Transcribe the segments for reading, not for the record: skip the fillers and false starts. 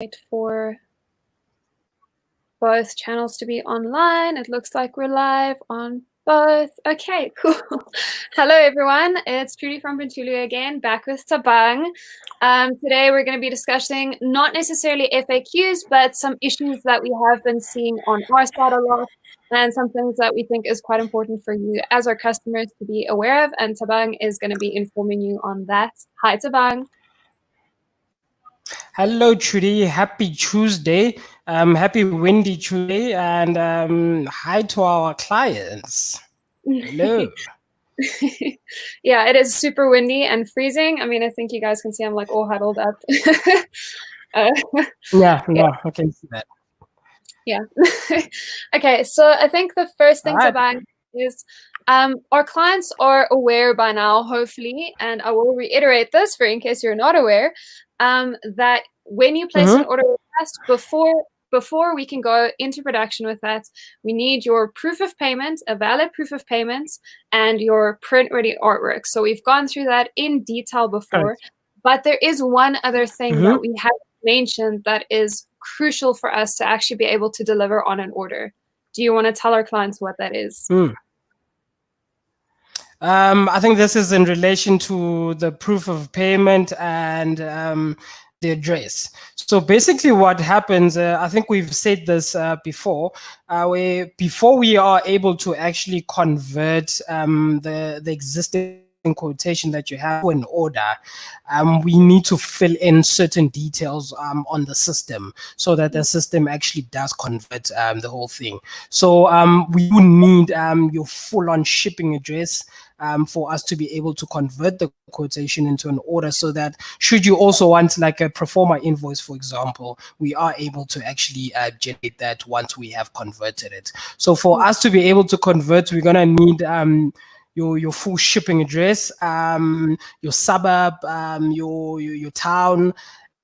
Wait for both channels to be online. It looks like we're live on both. Okay, cool. Hello, everyone. It's Trudy from Bentulia again, back with Thabang. Today, we're going to be discussing not necessarily FAQs, but some issues that we have been seeing on our side a lot, and some things that we think is quite important for you as our customers to be aware of. And Thabang is going to be informing you on that. Hi, Thabang. Hello, Trudy. Happy Tuesday. Happy windy Tuesday, and hi to our clients. Hello. Yeah, it is super windy and freezing. I mean, I think you guys can see I'm like all huddled up. Yeah, I can see that. Yeah. Okay, so I think the first thing to bang is our clients are aware by now, hopefully, and I will reiterate this for in case you're not aware, that when you place an order request, before we can go into production with that, we need your proof of payment, a valid proof of payment, and your print-ready artwork. So we've gone through that in detail before, but there is one other thing that we haven't mentioned that is crucial for us to actually be able to deliver on an order. Do you want to tell our clients what that is? I think this is in relation to the proof of payment and the address. So basically what happens, I think we've said this before, before we are able to actually convert the existing quotation that you have for an order, we need to fill in certain details on the system so that the system actually does convert the whole thing. So we do need your full-on shipping address for us to be able to convert the quotation into an order, so that should you also want like a pro forma invoice, for example, we are able to actually generate that once we have converted it. So for us to be able to convert, we're going to need your full shipping address, your suburb, your town,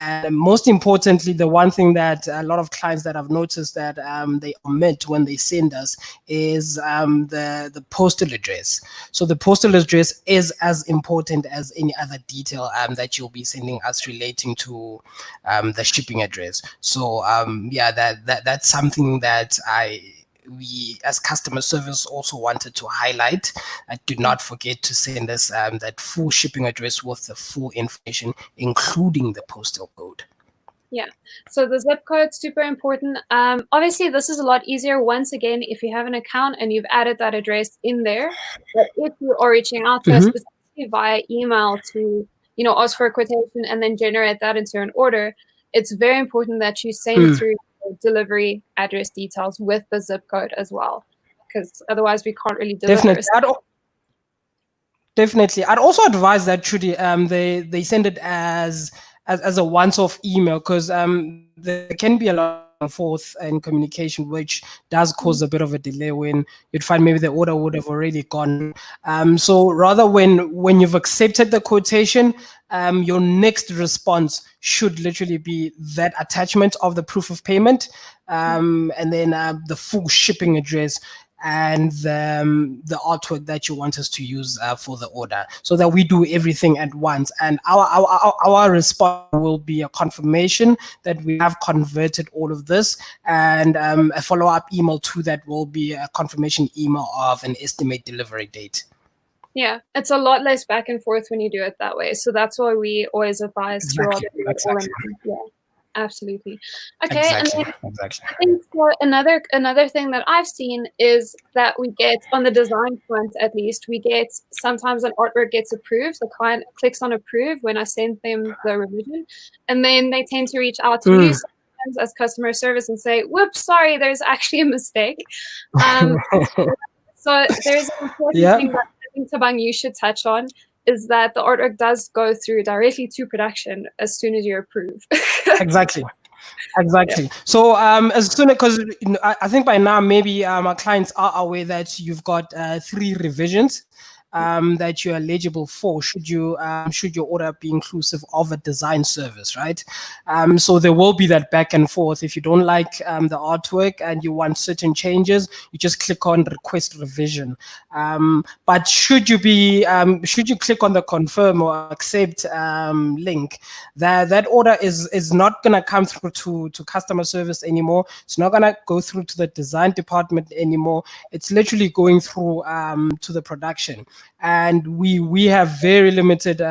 and most importantly, the one thing that a lot of clients that I've noticed that they omit when they send us is the postal address. So the postal address is as important as any other detail that you'll be sending us relating to the shipping address. So yeah, that's something that we as customer service also wanted to highlight. Do not forget to send us that full shipping address with the full information, including the postal code. Yeah, so the zip code, super important. Obviously, this is a lot easier once again if you have an account and you've added that address in there. But if you are reaching out to us specifically via email to, ask for a quotation and then generate that into an order, it's very important that you send through delivery address details with the zip code as well, because otherwise we can't really deliver. Definitely. I'd also advise that Trudy, they send it as a once-off email, because there can be a lot of forth and communication, which does cause a bit of a delay when you'd find maybe the order would have already gone. So rather when you've accepted the quotation, your next response should literally be that attachment of the proof of payment, and then the full shipping address and the artwork that you want us to use for the order, so that we do everything at once. And our response will be a confirmation that we have converted all of this, and a follow-up email to that will be a confirmation email of an estimate delivery date. Yeah, it's a lot less back and forth when you do it that way. So that's why we always advise to all in. Yeah. Absolutely. Okay, exactly. And then I think for another thing that I've seen is that we get, on the design front at least, we get sometimes an artwork gets approved, the client clicks on approve when I send them the revision, and then they tend to reach out to you sometimes as customer service and say, whoops, sorry, there's actually a mistake. So there's an important thing that I think, Thabang, you should touch on, is that the artwork does go through directly to production as soon as you approve. Exactly. Yeah. So as soon as, because I think by now maybe our clients are aware that you've got 3 revisions that you're eligible for should your order be inclusive of a design service, right? So there will be that back and forth. If you don't like the artwork and you want certain changes, you just click on request revision. But should you click on the confirm or accept link, that order is not going to come through to customer service anymore. It's not going to go through to the design department anymore. It's literally going through to the production, and we have very limited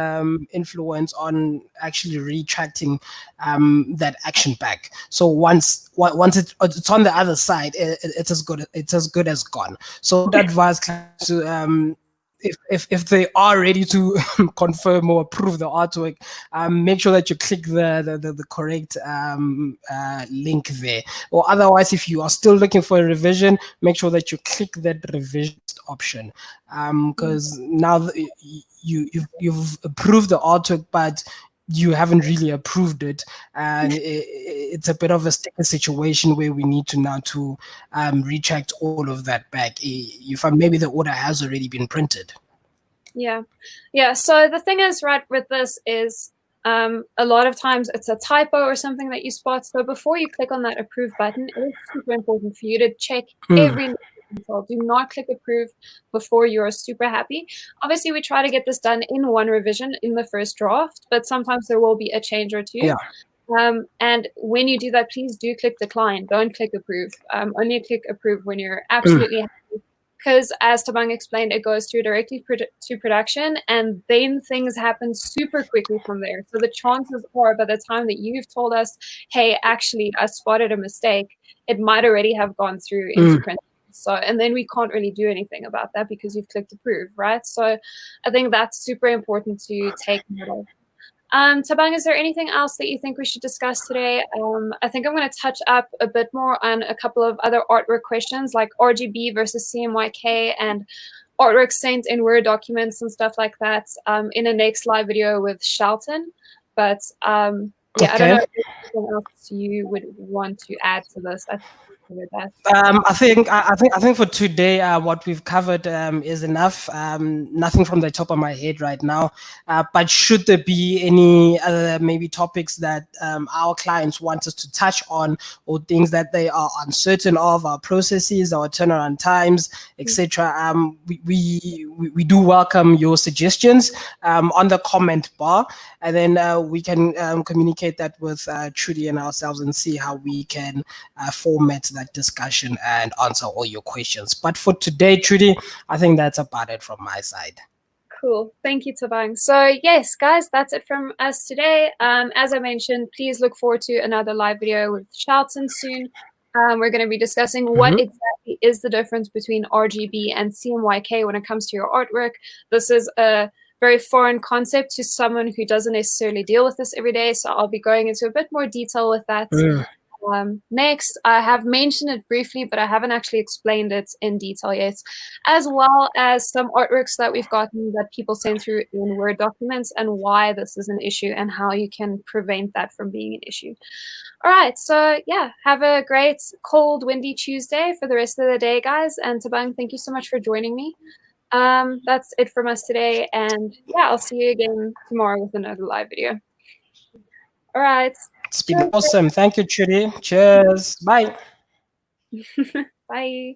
influence on actually retracting that action back. So once it's on the other side, it's as good as gone. So that advice to if they are ready to confirm or approve the artwork, make sure that you click the correct link there. Or otherwise, if you are still looking for a revision, make sure that you click that revision option, because now you've approved the artwork, but you haven't really approved it, and it's a bit of a sticky situation where we need to now to retract all of that back if maybe the order has already been printed. Yeah. So the thing is, right, with this is a lot of times it's a typo or something that you spot. So before you click on that approve button, it is super important for you to check every detail. Do not click approve before you're super happy. Obviously, we try to get this done in one revision in the first draft, but sometimes there will be a change or two. Yeah. And when you do that, please do click decline. Don't click approve. Only click approve when you're absolutely happy. Because as Thabang explained, it goes through directly to production, and then things happen super quickly from there. So the chances are by the time that you've told us, hey, actually, I spotted a mistake, it might already have gone through into print. So, and then we can't really do anything about that because you've clicked approve, right? So I think that's super important to take note of. Thabang, is there anything else that you think we should discuss today? I think I'm going to touch up a bit more on a couple of other artwork questions like RGB versus CMYK and artwork sent in Word documents and stuff like that in a next live video with Shelton. But yeah, okay. I don't know if there's anything else you would want to add to this. I think for today, what we've covered is enough. Nothing from the top of my head right now. But should there be any other maybe topics that our clients want us to touch on, or things that they are uncertain of, our processes, our turnaround times, etc., we do welcome your suggestions on the comment bar, and then we can communicate that with Trudy and ourselves and see how we can format that discussion and answer all your questions. But for today, Trudy, I think that's about it from my side. Cool. Thank you, Thabang. So yes, guys, that's it from us today. As I mentioned, please look forward to another live video with Shelton soon. We're going to be discussing what exactly is the difference between RGB and CMYK when it comes to your artwork. This is a very foreign concept to someone who doesn't necessarily deal with this every day, so I'll be going into a bit more detail with that. Next, I have mentioned it briefly, but I haven't actually explained it in detail yet, as well as some artworks that we've gotten that people send through in Word documents and why this is an issue and how you can prevent that from being an issue. All right, so yeah, have a great, cold, windy Tuesday for the rest of the day, guys. And Thabang, thank you so much for joining me. That's it from us today, and yeah, I'll see you again tomorrow with another live video. All right. It's been awesome. Thank you, Trudy. Cheers. Bye. Bye.